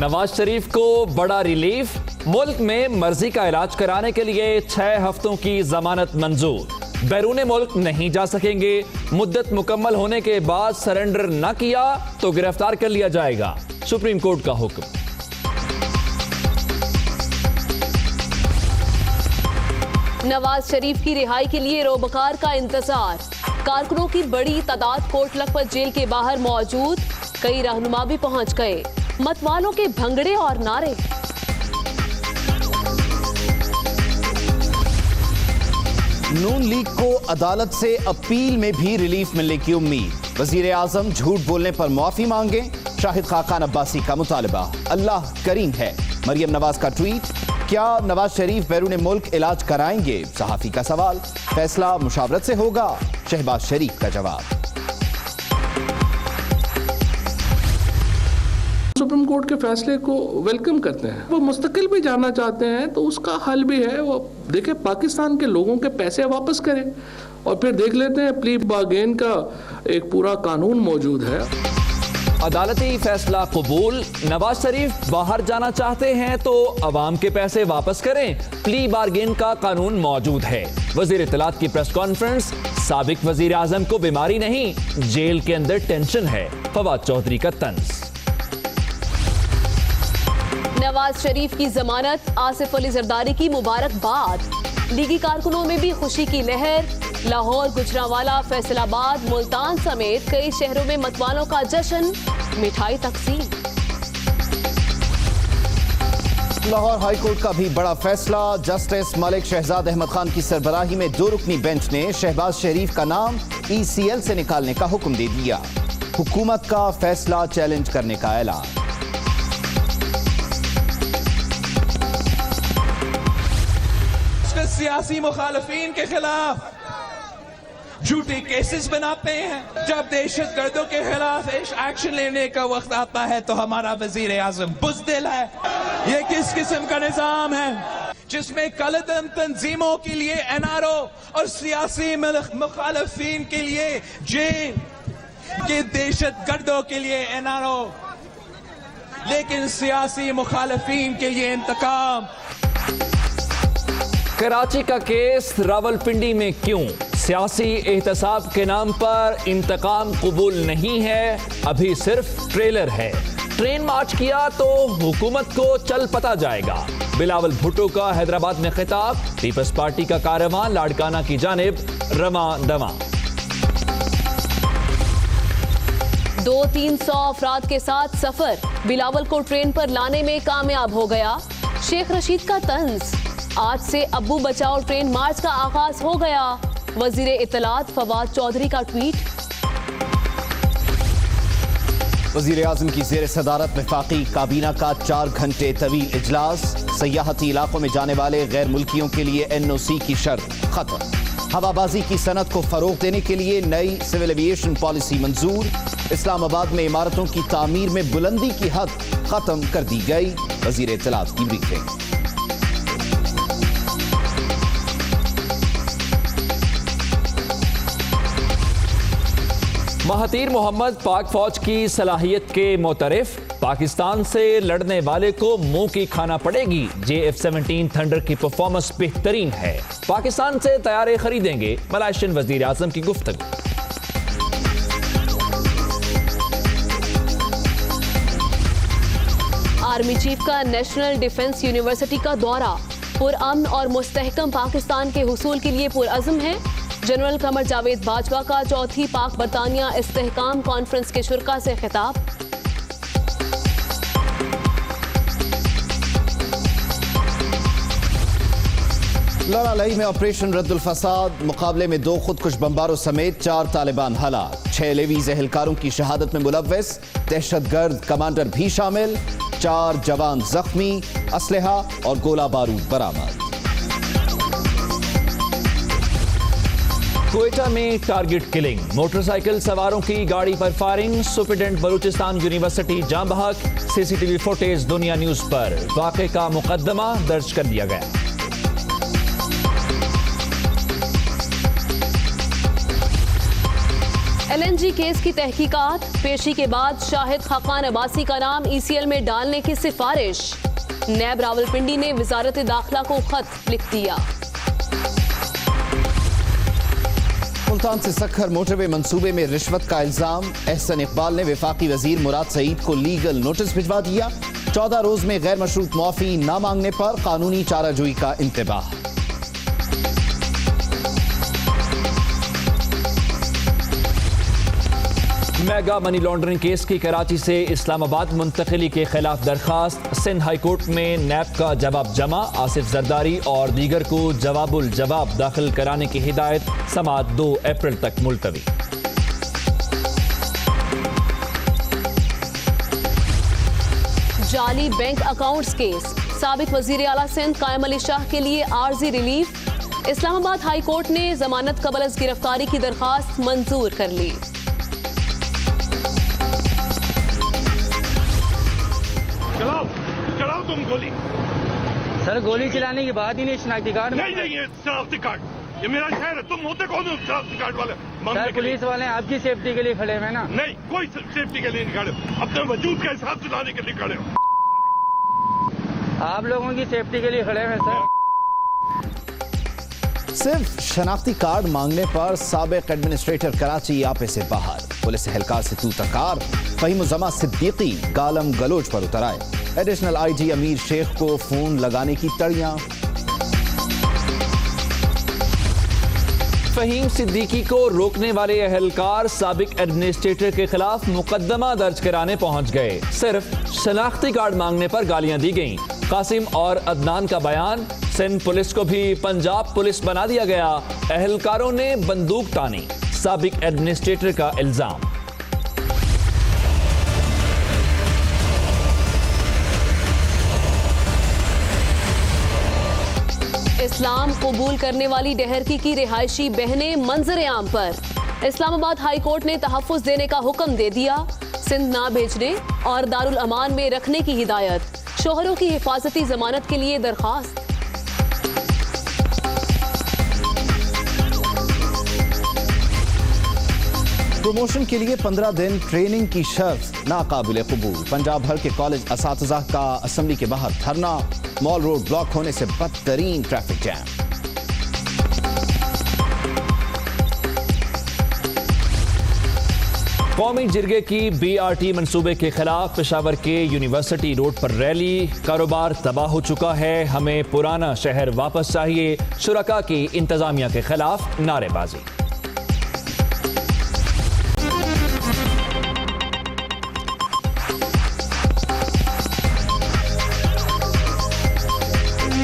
नवाज शरीफ को बड़ा रिलीफ, मुल्क में मर्जी का इलाज कराने के लिए 6 हफ्तों की जमानत मंजूर। बैरून मुल्क नहीं जा सकेंगे, मुद्दत मुकम्मल होने के बाद सरेंडर न किया तो गिरफ्तार कर लिया जाएगा, सुप्रीम कोर्ट का हुक्म। नवाज शरीफ की रिहाई के लिए रोबकार का इंतजार, कारकुनों की बड़ी तादाद कोट लखपत जेल के बाहर मौजूद, कई रहनुमा भी पहुंच गए, मतवालों के भंगड़े और नारे। नून लीग को अदालत से अपील में भी रिलीफ मिलने की उम्मीद। वजीर आजम झूठ बोलने पर माफी मांगे, शाहिद खाकान अब्बासी का मुतालबा। अल्लाह करीम है, मरियम नवाज का ट्वीट। क्या नवाज शरीफ बैरून मुल्क इलाज कराएंगे? सहाफी का सवाल। फैसला मुशावरत से होगा, शहबाज शरीफ का जवाब। सुप्रीम कोर्ट के फैसले को वेलकम करते हैं, वो मुस्तकिल भी जाना चाहते हैं तो उसका हल भी है। वो देखें, पाकिस्तान के लोगों के पैसे वापस करें और फिर देख लेते हैं, प्ली बार्गेन का एक पूरा कानून मौजूद है। अदालती फैसला कबूल, नवाज शरीफ बाहर जाना चाहते हैं तो अवाम के पैसे वापस करें, प्ली बार्गेन का कानून मौजूद है। वजीर इत्तलात की प्रेस कॉन्फ्रेंस, साबिक वजीर आजम को बीमारी नहीं, जेल के अंदर टेंशन है, फवाद चौधरी का तंज। नवाज शरीफ की जमानत, आसिफ अली जरदारी की मुबारकबाद, लीगी कारकुनों में भी खुशी की लहर। लाहौर, गुजरांवाला, फैसलाबाद, मुल्तान समेत कई शहरों में मतवालों का जश्न, मिठाई तकसीम। लाहौर हाई कोर्ट का भी बड़ा फैसला, जस्टिस मलिक शहजाद अहमद खान की सरबराही में 2 रुकनी बेंच ने शहबाज शरीफ का नाम ECL से निकालने का हुक्म दे दिया। हुकूमत का फैसला चैलेंज करने का ऐलान। सियासी मुखालफीन के खिलाफ झूठे केसेस बनाते हैं। जब दहशतगर्दों के खिलाफ एक्शन लेने का वक्त आता है तो हमारा वजीर आजम बुज़दिल है। ये किस किस्म का निजाम है जिसमें कलदम तंजीमों के लिए NRO और सियासी मुखालफीन के लिए जेल, के दहशतगर्दों के लिए NRO, लेकिन सियासी मुखालफीन के लिए इंतकाम। कराची का केस रावलपिंडी में क्यों? सियासी एहतसाब के नाम पर इंतकाम कबूल नहीं है, अभी सिर्फ ट्रेलर है। ट्रेन मार्च किया तो हुकूमत को चल पता जाएगा। बिलावल भुट्टो का हैदराबाद में खिताब, पीपल्स पार्टी का कारवां लाड़काना की जानिब रमा दमा। 200-300 अफराद के साथ सफर, बिलावल को ट्रेन पर लाने में कामयाब हो गया। शेख रशीद का तंज, आज से अब्बू बचाओ ट्रेन मार्च का आगाज हो गया। वजीर इत्तलात फवाद चौधरी का ट्वीट। वजीर आजम की ज़ेर सदारत वफाकी काबीना का 4 घंटे तवील इजलास, सयाहती इलाकों में जाने वाले गैर मुल्कियों के लिए NOC की शर्त खत्म। हवाबाजी की सनत को फरोग देने के लिए नई सिविल एविएशन पॉलिसी मंजूर। इस्लामाबाद में इमारतों की तामीर में बुलंदी की हद खत्म कर दी गई। वजीर इत्तलात की ब्रीफिंग। महातीर मोहम्मद पाक फौज की सलाहियत के मोतरफ, पाकिस्तान से लड़ने वाले को मुंह की खाना पड़ेगी। JF-17 थंडर की परफॉर्मेंस बेहतरीन है, पाकिस्तान से तैयारे खरीदेंगे, मलाइशियन वजीर आजम की गुफ्तगू। आर्मी चीफ का नेशनल डिफेंस यूनिवर्सिटी का दौरा, पुरअमन और मुस्तहकम पाकिस्तान के हुसूल के लिए पुरअज़्म है। जनरल कमर जावेद बाजवा का चौथी पाक बरतानिया इस्तेहकाम कॉन्फ्रेंस के शुरका से खिताब। लड़ाई में ऑपरेशन रद्दुल फसाद, मुकाबले में 2 खुदकुश बम्बारों समेत 4 तालिबान हलाक, 6 लेवीज एहलकारों की शहादत में मुलव्वस, दहशतगर्द कमांडर भी शामिल, 4 जवान जख्मी, असलहा और गोला बारूद बरामद। क्वेटा में टारगेट किलिंग, मोटरसाइकिल सवारों की गाड़ी पर फायरिंग, सुप्रिटेंडेंट बलूचिस्तान यूनिवर्सिटी जाम बहक। CCTV फुटेज दुनिया न्यूज पर, वाक़े का मुकदमा दर्ज कर दिया गया। LNG फर्जी केस की तहकीकात, पेशी के बाद शाहिद खाकान अब्बासी का नाम ECL में डालने की सिफारिश। नैब रावलपिंडी ने वजारत दाखिला को खत लिख दिया। मुल्तान से सक्खर मोटरवे मंसूबे में रिश्वत का इल्जाम, एहसन इकबाल ने वफाकी वजीर मुराद सईद को लीगल नोटिस भिजवा दिया। 14 रोज में गैर मशरूत मुआफी न मांगने पर कानूनी चाराजोई का इंतबाह। मेगा मनी लॉन्ड्रिंग केस की कराची से इस्लामाबाद मुंतकिली के खिलाफ दरखास्त, सिंध हाई कोर्ट में नैब का जवाब जमा, आसिफ जरदारी और दीगर को जवाबुल जवाब दाखिल कराने की हिदायत, समाअत 2 अप्रैल तक मुलतवी। जाली बैंक अकाउंट्स केस, साबिक वजीर आला सिंध कायम अली शाह के लिए आर्जी रिलीफ। इस्लामाबाद हाई कोर्ट ने जमानत कबल अज गिरफ्तारी की दरखास्त मंजूर कर ली। चलाओ तुम गोली। सर गोली चलाने की बात ही नहीं, शनाख्ती कार्ड नहीं ये शनाख्ती कार्ड, ये मेरा शहर है, तुम होते कौन हो शनाख्ती कार्ड वाले? सर पुलिस वाले आपकी सेफ्टी के लिए खड़े हैं ना? नहीं, कोई सेफ्टी के लिए नहीं खड़े, अपने वजूद का एहसास दिलाने के लिए खड़े हो। आप लोगों की सेफ्टी के लिए खड़े हैं सर। सिर्फ शनाख्ती कार्ड मांगने पर साबिक एडमिनिस्ट्रेटर कराची आपे से बाहर, पुलिस एहलकार से तू तकार, फहीमुज़्ज़मा सिद्दीकी गालम गलोच पर उतर आए। एडिशनल IG अमीर शेख को फोन लगाने की तड़ियां। फहीम सिद्दीकी को रोकने वाले एहलकार साबिक एडमिनिस्ट्रेटर के खिलाफ मुकदमा दर्ज कराने पहुंच गए। सिर्फ शनाख्ती कार्ड मांगने पर गालियां दी गईं। कासिम और अदनान का बयान, सिंध पुलिस को भी पंजाब पुलिस बना दिया गया। एहलकारों ने बंदूक तानी, साबिक एडमिनिस्ट्रेटर का इल्जाम। इस्लाम कबूल करने वाली डहरकी की रिहायशी बहनें मंजर आम पर। इस्लामाबाद हाई कोर्ट ने तहफ़्फ़ुज़ देने का हुक्म दे दिया। सिंध ना भेजने और दारुल अमान में रखने की हिदायत। शोहरों की हिफाजती जमानत के लिए दरखास्त। प्रमोशन के लिए 15 दिन ट्रेनिंग की शर्त नाकाबिल कबूल। पंजाब भर के कॉलेज असातिज़ा का असेंबली के बाहर धरना, मॉल रोड ब्लॉक होने से बदतरीन ट्रैफिक जैम। कौमी जिरगे की BRT मंसूबे के खिलाफ पेशावर के यूनिवर्सिटी रोड पर रैली, कारोबार तबाह हो चुका है, हमें पुराना शहर वापस चाहिए, शुरका की इंतजामिया के खिलाफ नारेबाजी।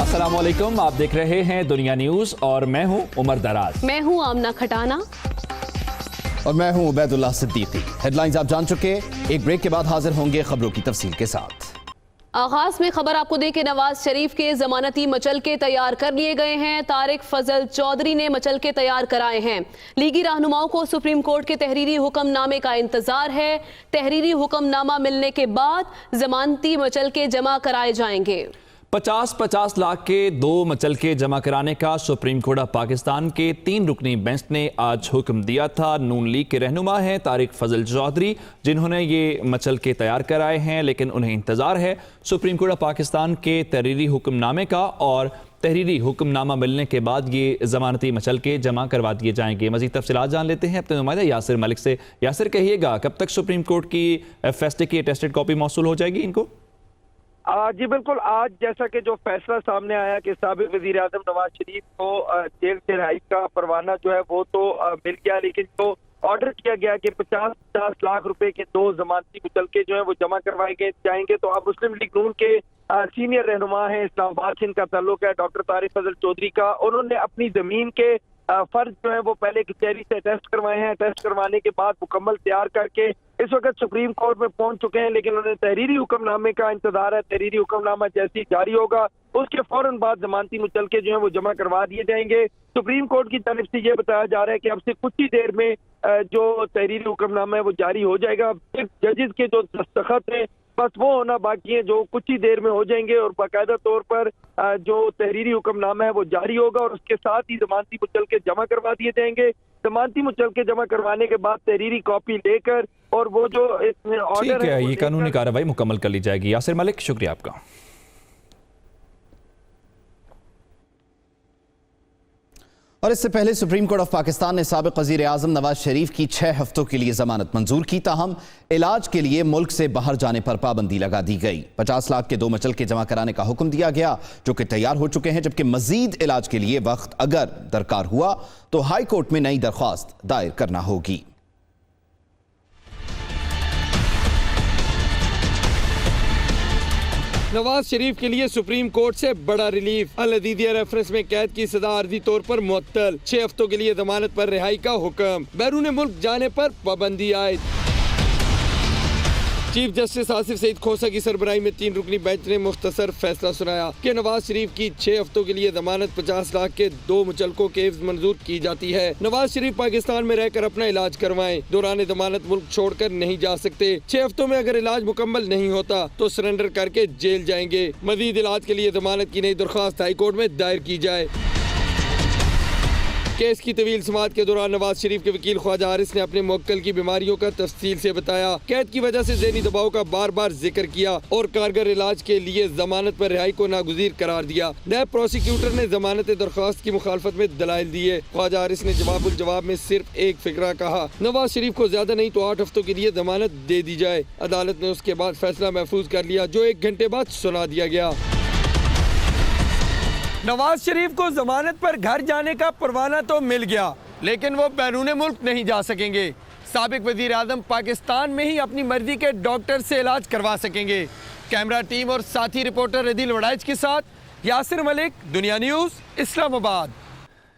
अस्सलामुअलैकुम, आप देख रहे हैं दुनिया न्यूज और मैं हूं उमर दराज। मैं हूं आमना खटाना और मैं हूं उबैदुल्लाह सिद्दीकी। हेडलाइंस आप जान चुके, एक ब्रेक के बाद हाजिर होंगे खबरों की तफसील के साथ। आगाज में खबर आपको दे के नवाज शरीफ के जमानती मचलके तैयार कर लिए गए हैं। तारिक फजल चौधरी ने मचलके तैयार कराए हैं। लीगी रहनुमाओं को सुप्रीम कोर्ट के तहरीरी हुक्मनामे का इंतजार है। तहरीरी हुक्मनामा मिलने के बाद जमानती मचलके जमा कराए जाएंगे। 50-50 लाख के 2 मचलके जमा कराने का सुप्रीम कोर्ट ऑफ पाकिस्तान के 3 रुकनी बेंच ने आज हुक्म दिया था। नून लीग के रहनुमा हैं तारिक फजल चौधरी, जिन्होंने ये मचलके तैयार कराए हैं, लेकिन उन्हें इंतजार है सुप्रीम कोर्ट ऑफ पाकिस्तान के तहरीरी हुक्मनामे का, और तहरीरी हुक्मनामा मिलने के बाद ये जमानती मचलके जमा करवा दिए जाएंगे। मज़ीद तफसीलात जान लेते हैं अपने नुमाइंदा यासिर मलिक से। यासिर, कहिएगा कब तक सुप्रीम कोर्ट की फैसले की अटेस्टेड कॉपी मौसूल हो जाएगी इनको? जी बिल्कुल, आज जैसा कि जो फैसला सामने आया कि साबिक वजीर आजम नवाज शरीफ को जेल से रिहाई का परवाना जो है वो तो मिल गया, लेकिन जो ऑर्डर किया गया कि 50-50 लाख रुपए के 2 जमानती मुचलके जो है वो जमा करवाए जाएंगे। तो अब मुस्लिम लीग नून के सीनियर रहनुमा है, इस्लामाबाद से इनका ताल्लुक है, डॉक्टर तारिक फजल चौधरी का, उन्होंने अपनी जमीन के फर्ज जो है वो पहले कचहरी से टेस्ट करवाए हैं। टेस्ट करवाने के बाद मुकम्मल तैयार करके इस वक्त सुप्रीम कोर्ट में पहुंच चुके हैं, लेकिन उन्हें तहरीरी हुक्मनामे का इंतजार है। तहरीरी हुक्मनामा जैसे ही जारी होगा उसके फौरन बाद जमानती मुचलके जो है वो जमा करवा दिए जाएंगे। सुप्रीम कोर्ट की तरफ से ये बताया जा रहा है कि अब से कुछ ही देर में जो तहरीरी हुक्मनामा है वो जारी हो जाएगा। जजेस के जो दस्तखत है बस वो होना बाकी है, जो कुछ ही देर में हो जाएंगे, और बाकायदा तौर पर जो तहरीरी हुक्मनामा है वो जारी होगा और उसके साथ ही जमानती मुचलके जमा करवा दिए जाएंगे। जमानती मुचलके जमा करवाने के बाद तहरीरी कॉपी लेकर और वो जो ऑर्डर ठीक है, ये कानूनी कार्रवाई मुकम्मल कर ली जाएगी। यासिर मलिक, शुक्रिया आपका। और इससे पहले सुप्रीम कोर्ट ऑफ पाकिस्तान ने साबिक वजीर आजम नवाज शरीफ की 6 हफ्तों के लिए जमानत मंजूर की, ताहम इलाज के लिए मुल्क से बाहर जाने पर पाबंदी लगा दी गई। 50 लाख के 2 मुचलके जमा कराने का हुक्म दिया गया जो कि तैयार हो चुके हैं, जबकि मजीद इलाज के लिए वक्त अगर दरकार हुआ तो हाई कोर्ट में नई दरख्वास्त दायर करना होगी। नवाज शरीफ के लिए सुप्रीम कोर्ट से बड़ा रिलीफ। अल अदीदिया रेफरेंस में कैद की सजा आर्जी तौर पर मुअत्तल, 6 हफ्तों के लिए जमानत पर रिहाई का हुक्म, बैरून मुल्क जाने पर पाबंदी आयद। चीफ जस्टिस आसिफ सईद खोसा की सरबराही में 3 रुकनी बेंच ने मुख्तसर फैसला सुनाया कि नवाज शरीफ की 6 हफ्तों के लिए जमानत 50 लाख के 2 मुचलकों के एवज मंजूर की जाती है। नवाज शरीफ पाकिस्तान में रहकर अपना इलाज करवाएं, दौरान जमानत मुल्क छोड़कर नहीं जा सकते। 6 हफ्तों में अगर इलाज मुकम्मल नहीं होता तो सरेंडर करके जेल जाएंगे। मजीद इलाज के लिए जमानत की नई दरख्वास्त हाई कोर्ट में दायर की जाए। केस की तवील समाअत के दौरान नवाज शरीफ के वकील ख्वाजा हारिस ने अपने मुवक्किल की बीमारियों का तफसील से बताया। कैद की वजह से ज़हनी दबाव का बार बार जिक्र किया और कारगर इलाज के लिए जमानत पर रिहाई को नागुज़ीर करार दिया। नैब प्रोसिक्यूटर ने जमानत दरख्वास्त की मुखालफत में दलाइल दिए। ख्वाजा हारिस ने जवाब में सिर्फ एक फिक्रा कहा, नवाज शरीफ को ज्यादा नहीं तो 8 हफ्तों के लिए जमानत दे दी जाए। अदालत ने उसके बाद फैसला महफूज कर लिया जो 1 घंटे बाद सुना दिया गया। नवाज शरीफ को जमानत पर घर जाने का परवाना तो मिल गया, लेकिन वो बैरून मुल्क नहीं जा सकेंगे। साबिक वजीर आजम पाकिस्तान में ही अपनी मर्जी के डॉक्टर से इलाज करवा सकेंगे। कैमरा टीम और साथी रिपोर्टर रदील वड़ाइच के साथ यासिर मलिक, दुनिया न्यूज़, इस्लामाबाद।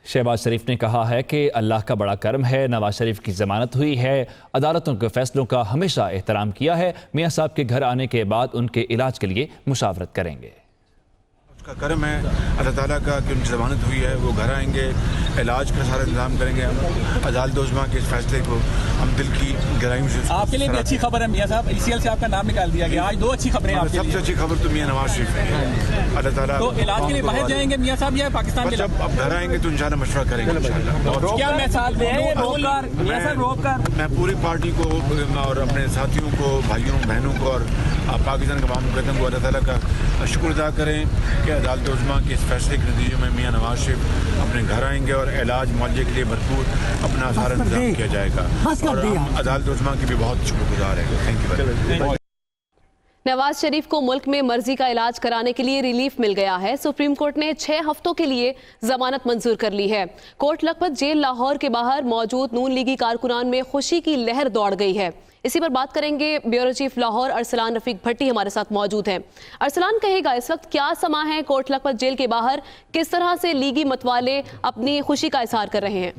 शहबाज शरीफ ने कहा है कि अल्लाह का बड़ा करम है, नवाज शरीफ की जमानत हुई है। अदालतों के फैसलों का हमेशा एहतराम किया है। मियाँ साहब के घर आने के बाद उनके इलाज के लिए मुशावरत करेंगे। उसका करम है अल्लाह ताला का कि उनकी ज़मानत हुई है, वो घर आएंगे, इलाज का सारा इंतजाम करेंगे। हम अदालत उज़्मा के इस फैसले को हम दिल की गहराइयों से आपके लिए भी अच्छी खबर है मियाँ साहब, ECL से आपका नाम निकाल दिया गया। आज 2 अच्छी खबरें आपके लिए। सबसे अच्छी खबर तो मियाँ नवाज शरीफ है। अल्लाह ताला तो इलाज के लिए बाहर जाएंगे मियाँ साहब या पाकिस्तान के? जब अब घर आएंगे तो इंशाल्लाह मशवरा करेंगे इंशाल्लाह। क्या मैसेज मैं पूरी पार्टी को और अपने साथियों को, भाइयों बहनों को और पाकिस्तान के तमाम मुकदम को अल्लाह ताला का शुक्र अदा करें कि अदालत उज़्मा के इस फैसले के नतीजे में मियाँ नवाज शरीफ अपने घर आएंगे और इलाज मुआवजे के लिए भरपूर अपना सारा इंतजाम किया जाएगा। और हम अदालत उज़्मा की भी बहुत शुक्रगुजार हैं। Thank you very much. Nawaz Sharif को मुल्क में मर्जी का इलाज कराने के लिए रिलीफ मिल गया है। सुप्रीम कोर्ट ने 6 हफ्तों के लिए जमानत मंजूर कर ली है। कोट लखपत जेल लाहौर के बाहर मौजूद नून लीगी कारकुनान में खुशी की लहर दौड़ गई है। इसी पर बात करेंगे। ब्यूरो चीफ लाहौर अरसलान रफीक भट्टी हमारे साथ मौजूद हैं। अरसलान, कहेगा इस वक्त क्या समा है कोट लखपत जेल के बाहर, किस तरह से लीगी मतवाले अपनी खुशी का इजहार कर रहे हैं?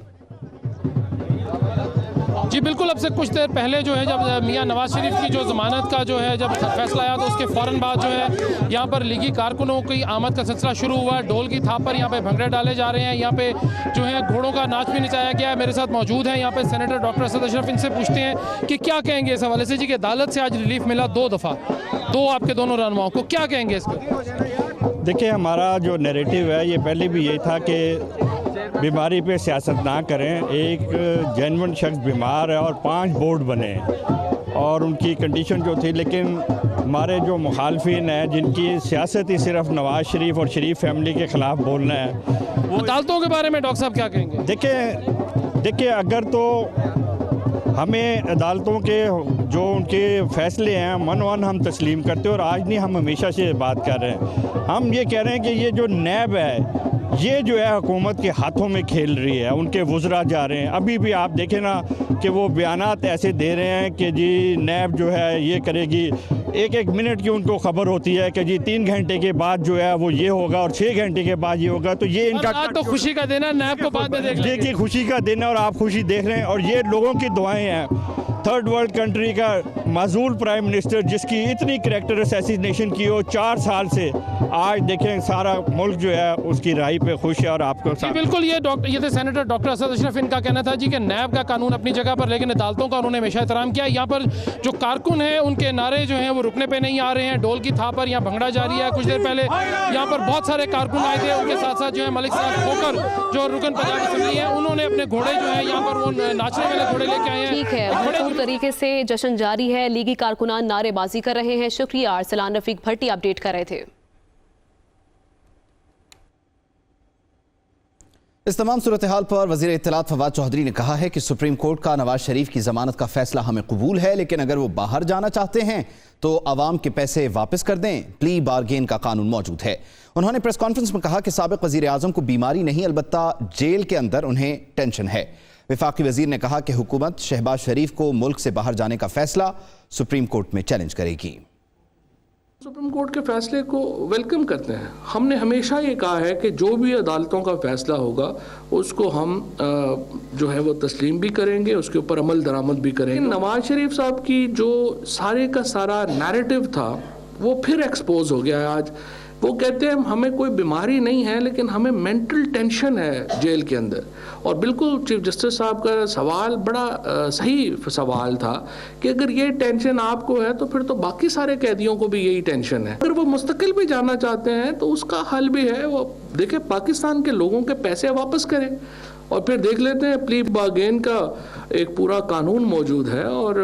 जी बिल्कुल, अब से कुछ देर पहले जो है जब मियां नवाज शरीफ की जो ज़मानत का जो है जब फैसला आया तो उसके फ़ौरन बाद जो है यहाँ पर लीगी कारकुनों की आमद का सिलसिला शुरू हुआ। ढोल की थाप पर यहाँ पे भंगड़े डाले जा रहे हैं, यहाँ पे जो है घोड़ों का नाच भी नचाया गया है। मेरे साथ मौजूद हैं यहाँ पे सेनेटर डॉक्टर असद अशरफ, इनसे पूछते हैं कि क्या कहेंगे इस हवाले से। जी कि अदालत से आज रिलीफ मिला 2 दफ़ा, 2 आपके दोनों रहनुमाओं को, क्या कहेंगे इस पर? देखिए, हमारा जो नैरेटिव है ये पहले भी यही था कि बीमारी पे सियासत ना करें। एक जेन्युइन शख्स बीमार है और 5 बोर्ड बने और उनकी कंडीशन जो थी, लेकिन हमारे जो मुखालफिन हैं जिनकी सियासत ही सिर्फ नवाज शरीफ और शरीफ फैमिली के ख़िलाफ़ बोलना है। अदालतों के बारे में डॉक्टर साहब क्या कहेंगे? देखिए अगर तो हमें अदालतों के जो उनके फ़ैसले हैं मन हम तस्लीम करते हैं और आज नहीं, हम हमेशा से बात कर रहे हैं। हम ये कह रहे हैं कि ये जो नैब है ये जो है हुकूमत के हाथों में खेल रही है, उनके वज़रा जा रहे हैं। अभी भी आप देखें ना कि वो बयानात ऐसे दे रहे हैं कि जी नैब जो है ये करेगी, एक मिनट की उनको खबर होती है कि जी 3 घंटे के बाद जो है वो ये होगा और 6 घंटे के बाद ये होगा। तो ये इनका तो खुशी का दिन है, नैब को बाद में देखिए खुशी का दिन है और आप खुशी देख रहे हैं और ये लोगों की दुआएं हैं। 3rd वर्ल्ड कंट्री का माजूल प्राइम मिनिस्टर जिसकी इतनी करैक्टर असैसिनेशन की हो 4 साल से, आज देखें सारा मुल्क जो है उसकी राय पे खुश है। और आपको जी बिल्कुल, ये थे सेनेटर डॉक्टर असद अशरफ। इनका कहना था जी कि नैब का कानून अपनी जगह पर, लेकिन अदालतों का उन्होंने हमेशा एहतराम किया। यहाँ पर जो कारकुन हैं उनके नारे जो हैं वो रुकने पे नहीं आ रहे हैं, ढोल की थाप पर यहाँ भंगड़ा जारी है। कुछ देर पहले यहाँ पर बहुत सारे कारकुन आए थे, उनके साथ साथ जो है मलिक साहब खोकर जो रुकन पंजाब असेंबली है, उन्होंने अपने घोड़े जो है यहाँ पर वो नाचने वाले घोड़े लेके आए हैं। ठीक है, भरपूर तरीके से जश्न जारी है, लीगी कारकुनान नारेबाजी कर रहे हैं। शुक्रिया, अरसलान रफीक भट्टी अपडेट कर रहे थे। इस तमाम सूरत हाल पर वज़ीर इत्तलात फवाद चौधरी ने कहा है कि सुप्रीम कोर्ट का नवाज शरीफ की जमानत का फैसला हमें कबूल है, लेकिन अगर वो बाहर जाना चाहते हैं तो अवाम के पैसे वापस कर दें। प्ली बारगेन का कानून मौजूद है। उन्होंने प्रेस कॉन्फ्रेंस में कहा कि साबिक वज़ीर आज़म को बीमारी नहीं, अलबत्ता जेल के अंदर उन्हें टेंशन है। वफाकी वज़ीर ने कहा कि हुकूमत शहबाज शरीफ को मुल्क से बाहर जाने का फैसला सुप्रीम कोर्ट में चैलेंज करेगी। सुप्रीम कोर्ट के फैसले को वेलकम करते हैं। हमने हमेशा ये कहा है कि जो भी अदालतों का फैसला होगा उसको हम जो है वो तस्लीम भी करेंगे, उसके ऊपर अमल दरामद भी करेंगे। नवाज शरीफ साहब की जो सारे का सारा नैरेटिव था वो फिर एक्सपोज हो गया है। आज वो कहते हैं हमें कोई बीमारी नहीं है, लेकिन हमें मेंटल टेंशन है जेल के अंदर। और बिल्कुल चीफ जस्टिस साहब का सवाल बड़ा सही सवाल था कि अगर ये टेंशन आपको है तो फिर तो बाकी सारे कैदियों को भी यही टेंशन है। अगर वो मुस्तकिल भी जाना चाहते हैं तो उसका हल भी है। वो देखें, पाकिस्तान के लोगों के पैसे वापस करें और फिर देख लेते हैं। प्ली बारगेन का एक पूरा कानून मौजूद है और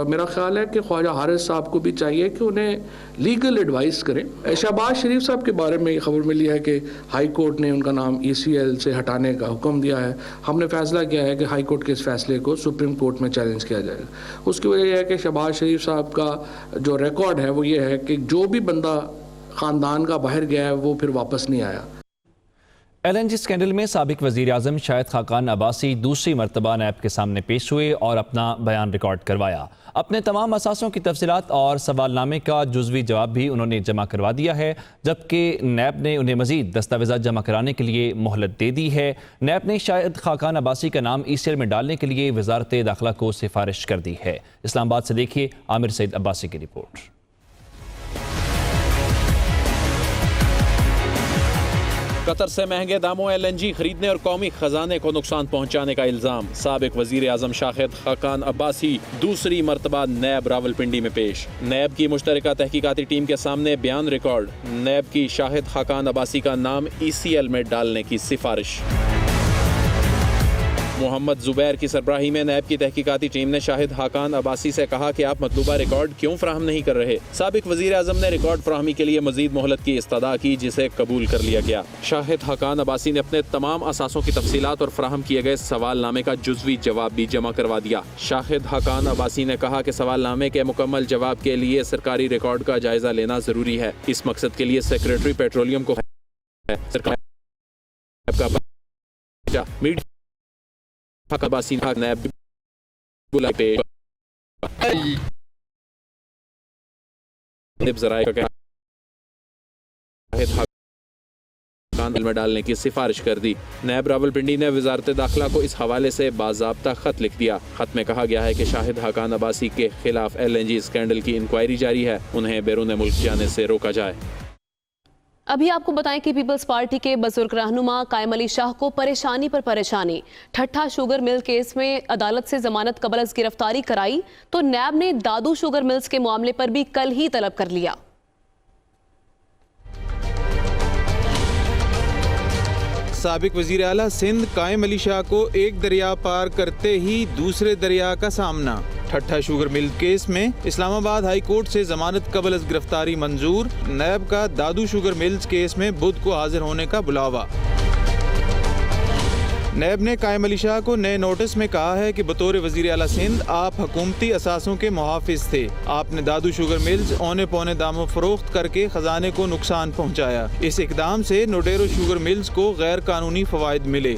मेरा ख्याल है कि ख्वाजा हारिस साहब को भी चाहिए कि उन्हें लीगल एडवाइस करें। शहबाज शरीफ साहब के बारे में ये खबर मिली है कि हाई कोर्ट ने उनका नाम ECL से हटाने का हुक्म दिया है। हमने फैसला किया है कि हाई कोर्ट के इस फैसले को सुप्रीम कोर्ट में चैलेंज किया जाएगा। उसकी वजह यह है कि शहबाज शरीफ साहब का जो रिकॉर्ड है वो ये है कि जो भी बंदा ख़ानदान का बाहर गया है वो फिर वापस नहीं आया। LNG स्कैंडल में साबिक वज़ीर आज़म शाहिद खाकान अब्बासी दूसरी मरतबा नैब के सामने पेश हुए और अपना बयान रिकॉर्ड करवाया। अपने तमाम असासों की तफसीलात और सवालनामे का जुज़वी जवाब भी उन्होंने जमा करवा दिया है, जबकि नैब ने उन्हें मज़ीद दस्तावेज़ात जमा कराने के लिए मोहलत दे दी है। नैब ने शाहिद खाकान अब्बासी का नाम ECL में डालने के लिए वज़ारत दाखिला को सिफारिश कर दी है। इस्लामाबाद से देखिए आमिर सईद अब्बासी की रिपोर्ट। कतर से महंगे दामों LNG खरीदने और कौमी खजाने को नुकसान पहुंचाने का इल्जाम। साबिक वजीर आजम शाहिद खाकान अब्बासी दूसरी मरतबा नैब रावलपिंडी में पेश। नैब की मुश्तरका तहकीकाती टीम के सामने बयान रिकॉर्ड। नैब की शाहिद खाकान अब्बासी का नाम ECL में डालने की सिफारिश। मोहम्मद जुबैर की सरबराही में नैब की तहकीकाती टीम ने शाहिद खाकान अब्बासी से कहा कि आप मतलूबा रिकॉर्ड क्यों फराहम नहीं कर रहे। साबिक वजीर आजम ने रिकॉर्ड फराहमी के लिए मजीद मोहलत की इस्तदा की, जिसे कबूल कर लिया गया। शाहिद खाकान अब्बासी ने अपने तमाम असासों की तफसीलात और फराहम किए गए सवालनामे का जुज़वी जवाब भी जमा करवा दिया। शाहिद खाकान अब्बासी ने कहा कि सवालनामे के मुकम्मल जवाब के लिए सरकारी रिकॉर्ड का जायजा लेना जरूरी है। इस मकसद के लिए सेक्रेटरी पेट्रोलियम को अब्बासी नैब में डालने की सिफारिश कर दी। नैब रावलपिंडी ने वजारत दाखिला को इस हवाले से बाज़ाब्ता खत लिख दिया। खत में कहा गया है कि शाहिद खाकान अब्बासी के खिलाफ LNG स्कैंडल की इंक्वायरी जारी है, उन्हें बैरून मुल्क जाने से रोका जाए। अभी आपको बताएं कि पीपल्स पार्टी के बुजुर्ग रहनुमा कायम अली शाह को परेशानी पर परेशानी। ठट्ठा शुगर मिल केस में अदालत से जमानत कबल अज़ गिरफ्तारी कराई तो नैब ने दादू शुगर मिल्स के मामले पर भी कल ही तलब कर लिया। साबिक वजीर आला सिंध कायम अली शाह को एक दरिया पार करते ही दूसरे दरिया का सामना। ठट्ठा शुगर मिल केस में इस्लामाबाद हाई कोर्ट से जमानत कबल अज़ गिरफ्तारी मंजूर। नैब का दादू शुगर मिल्स केस में बुध को हाजिर होने का बुलावा। नैब ने कायम अली शाह को नए नोटिस में कहा है कि बतौर वजीर आला सिंध आप हुकूमती असासों के मुहाफिज थे। आपने दादू शुगर मिल्स औने पौने दामों फरोख्त करके खजाने को नुकसान पहुंचाया। इस इकदाम से नोडेरो शुगर मिल्स को गैर कानूनी फवायद मिले।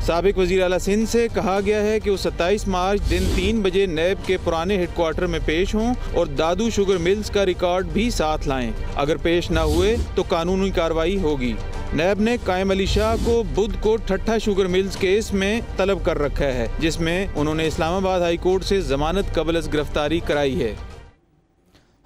साबिक वजीर आला सिंध से कहा गया है कि वो 27 मार्च दिन 3 बजे नैब के पुराने हेडक्वार्टर में पेश हों और दादू शुगर मिल्स का रिकॉर्ड भी साथ लाएं। अगर पेश न हुए तो कानूनी कार्रवाई होगी। नैब ने कायम अली शाह को बुध को ठट्ठा शुगर मिल्स केस में तलब कर रखा है, जिसमें उन्होंने इस्लामाबाद हाई कोर्ट से जमानत कबल गिरफ्तारी कराई है।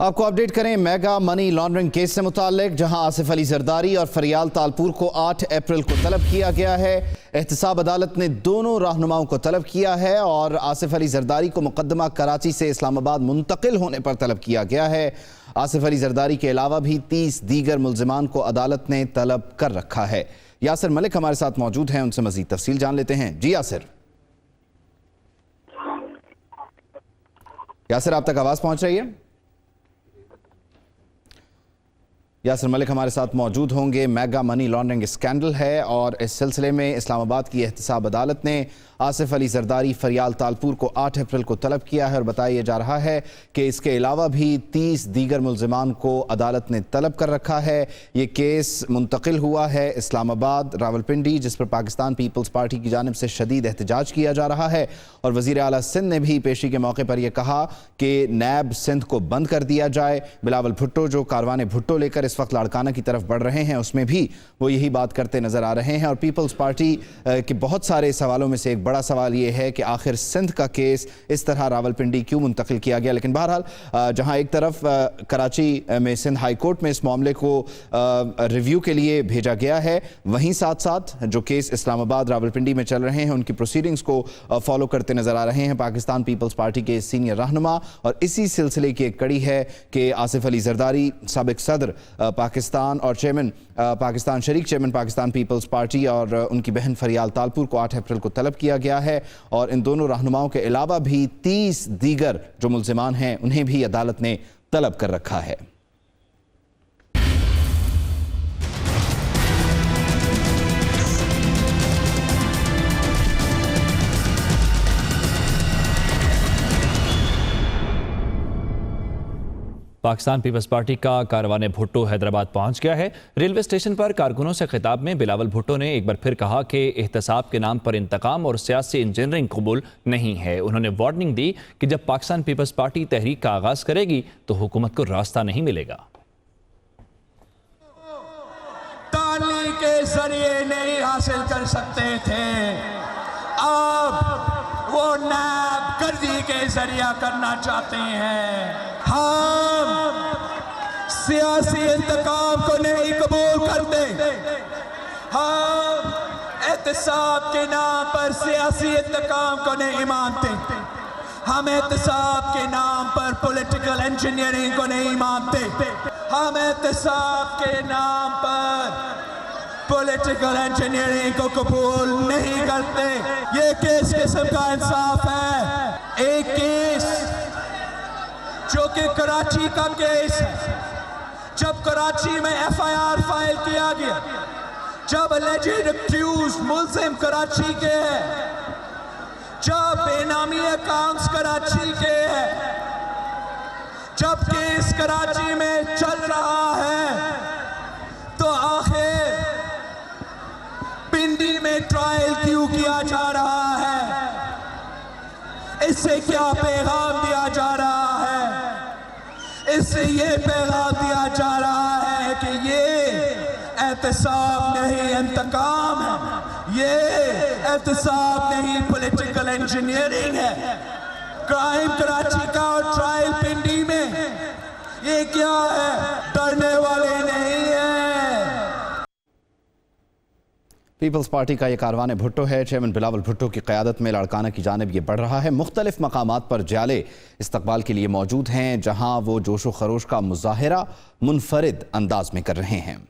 आपको अपडेट करें मेगा मनी लॉन्ड्रिंग केस से मुताल्लिक, जहां आसिफ अली जरदारी और फरियाल तालपुर को 8 अप्रैल को तलब किया गया है। एहतसाब अदालत ने दोनों रहनुमाओं को तलब किया है और आसिफ अली जरदारी को मुकदमा कराची से इस्लामाबाद मुंतकिल होने पर तलब किया गया है। आसिफ अली जरदारी के अलावा भी 30 दीगर मुल्जिमान को अदालत ने तलब कर रखा है। यासिर मलिक हमारे साथ मौजूद हैं, उनसे मजीद तफसील जान लेते हैं। जी यासिर, आप तक आवाज़ पहुंच रही है? यासिर मलिक हमारे साथ मौजूद होंगे। मेगा मनी लॉन्ड्रिंग स्कैंडल है और इस सिलसिले में इस्लामाबाद की एहतसाब अदालत ने आसिफ अली जरदारी, फरियाल तालपुर को 8 अप्रैल को तलब किया है और बताया जा रहा है कि इसके अलावा भी 30 दीगर मुल्जिमान को अदालत ने तलब कर रखा है। ये केस मुंतकिल हुआ है इस्लामाबाद रावलपिंडी, जिस पर पाकिस्तान पीपल्स पार्टी की जानिब से शदीद एहतजाज किया जा रहा है और वज़ीर आला सिंध ने भी पेशी के मौके पर यह कहा कि नैब सिंध को बंद कर दिया जाए। बिलावल भुट्टो जो कारवान भुट्टो लेकर इस वक्त लाड़काना की तरफ बढ़ रहे हैं, उसमें भी वो यही बात करते नजर आ रहे हैं। और पीपल्स पार्टी के बहुत सारे सवालों में से एक बड़ा सवाल ये है कि आखिर सिंध का केस इस तरह रावलपिंडी क्यों मुंतकिल किया गया। लेकिन बहरहाल जहां एक तरफ कराची में सिंध हाई कोर्ट में इस मामले को रिव्यू के लिए भेजा गया है, वहीं साथ साथ जो केस इस्लामाबाद रावलपिंडी में चल रहे हैं उनकी प्रोसीडिंग्स को फॉलो करते नजर आ रहे हैं पाकिस्तान पीपल्स पार्टी के सीनियर रहनुमा। और इसी सिलसिले की एक कड़ी है कि आसिफ अली जरदारी, साबिक सदर पाकिस्तान और चेयरमैन पाकिस्तान, शरीक चेयरमैन पाकिस्तान पीपल्स पार्टी, और उनकी बहन फरियाल तालपुर को 8 अप्रैल को तलब किया गया है। और इन दोनों रहनुमाओं के अलावा भी 30 दीगर जो मुल्जिमान हैं उन्हें भी अदालत ने तलब कर रखा है। पाकिस्तान पीपल्स पार्टी का कारवान भुट्टो हैदराबाद पहुंच गया है। रेलवे स्टेशन पर कारकुनों से खिताब में बिलावल भुट्टो ने एक बार फिर कहा कि एहतसाब के नाम पर इंतकाम और सियासी इंजीनियरिंग कबूल नहीं है। उन्होंने वार्निंग दी कि जब पाकिस्तान पीपल्स पार्टी तहरीक का आगाज करेगी तो हुकूमत को रास्ता नहीं मिलेगा। ताली के जरिए नहीं हासिल कर सकते थे, अब वो नैब गर्दी के जरिया करना चाहते हैं। हम सियासी इंतकाम को नहीं कबूल करते। हम एहतसाब के नाम पर सियासी इंतकाम को नहीं मानते। हम एहतसाब के नाम पर पॉलिटिकल इंजीनियरिंग को नहीं मानते। हम एहतसाब के नाम पर पॉलिटिकल इंजीनियरिंग को कबूल नहीं करते। ये केस किस्म का इंसाफ है। एक केस जो कि कराची का केस है, जब कराची में एफआईआर फाइल किया गया, जब एलिजेड एक्यूज मुल्जिम कराची के हैं, जब बेनामी अकाउंट्स कराची के हैं, जब केस कराची में चल रहा है, तो आखिर पिंडी में ट्रायल क्यों किया जा रहा है? इससे क्या पैगाम दिया जा रहा है? इससे ये पैगाम दिया जा रहा है कि ये एहतसाब नहीं इंतकाम है, ये एहतसाब नहीं पॉलिटिकल इंजीनियरिंग है। क्राइम कराची का और ट्रायल पिंडी में, ये क्या है? डरने वाले नहीं है। पीपल्स पार्टी का ये कारवान भुट्टो है। चेयरमैन बिलावल भुट्टो की क़यादत में लाड़काना की जानिब ये बढ़ रहा है। मुख्तलिफ मकामात पर जाले इस्तकबाल के लिए मौजूद हैं, जहाँ वो जोशो खरोश का मुजाहिरा मुनफरिद अंदाज में कर रहे हैं।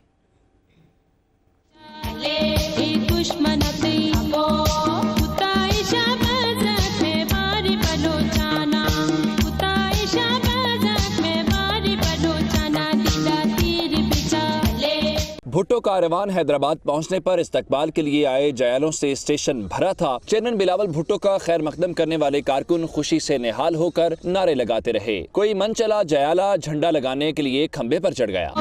भुट्टो का कारवान हैदराबाद पहुंचने पर इस्तकबाल के लिए आए जयालों से स्टेशन भरा था। चेयरमैन बिलावल भुट्टो का खैर मकदम करने वाले कारकुन खुशी से निहाल होकर नारे लगाते रहे। कोई मन चला जयाला झंडा लगाने के लिए खंबे पर चढ़ गया।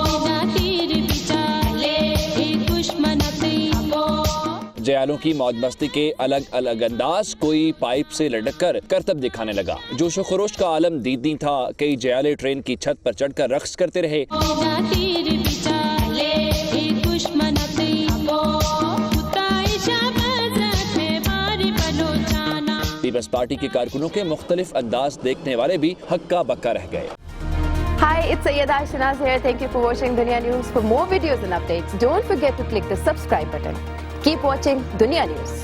जयालों की मौज मस्ती के अलग अलग अंदाज, कोई पाइप से लटक कर करतब दिखाने लगा। जोशो खरोश का आलम दीदी था। कई जयाले ट्रेन की छत पर चढ़कर रक्स करते रहे। पीपल्स पार्टी के कारकुनों के मुख्तलिफ अंदाज देखने वाले भी हक्का बक्का रह गए। Hi, it's Sayyeda Shanaz here. Thank you for watching Dunya News. For more videos and updates, don't forget to click the subscribe button. Keep watching Dunya News.